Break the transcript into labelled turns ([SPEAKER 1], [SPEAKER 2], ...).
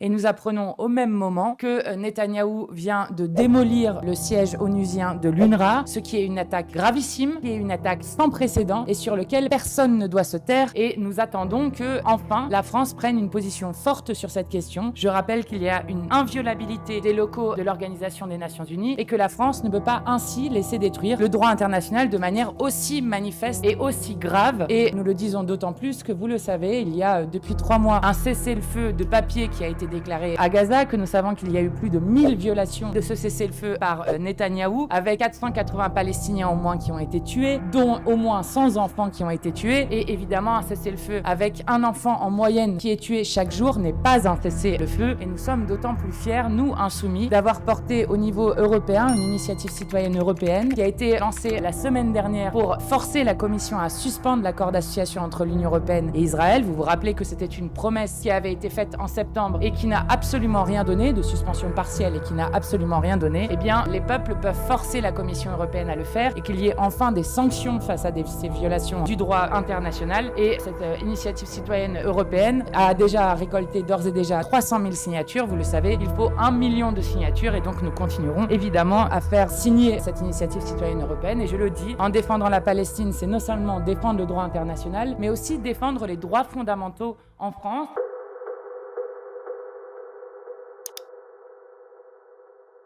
[SPEAKER 1] Et nous apprenons au même moment que Netanyahou vient de démolir le siège onusien de l'UNRWA, ce qui est une attaque gravissime, qui est une attaque sans précédent et sur lequel personne ne doit se taire. Et nous attendons que, enfin, la France prenne une position forte sur cette question. Je rappelle qu'il y a une inviolabilité des locaux de l'Organisation des Nations Unies et que la France ne peut pas ainsi laisser détruire le droit international de manière aussi manifeste et aussi grave. Et nous le disons d'autant plus que, vous le savez, il y a depuis 3 mois un cessez-le-feu de papier qui a été déclaré à Gaza, que nous savons qu'il y a eu plus de 1000 violations de ce cessez-le-feu par Netanyahou, avec 480 Palestiniens au moins qui ont été tués, dont au moins 100 enfants qui ont été tués, et évidemment un cessez-le-feu avec un enfant en moyenne qui est tué chaque jour n'est pas un cessez-le-feu, et nous sommes d'autant plus fiers, nous insoumis, d'avoir porté au niveau européen une initiative citoyenne européenne qui a été lancée la semaine dernière pour forcer la Commission à suspendre l'accord d'association entre l'Union européenne et Israël. Vous vous rappelez que c'était une promesse qui avait été faite en septembre et qui n'a absolument rien donné, de suspension partielle et qui n'a absolument rien donné. Eh bien, les peuples peuvent forcer la Commission européenne à le faire et qu'il y ait enfin des sanctions face à ces violations du droit international. Et cette initiative citoyenne européenne a déjà récolté d'ores et déjà 300 000 signatures. Vous le savez, il faut 1 million de signatures et donc nous continuerons évidemment à faire signer cette initiative citoyenne européenne. Et je le dis, en défendant la Palestine, c'est non seulement défendre le droit international, mais aussi défendre les droits fondamentaux en France.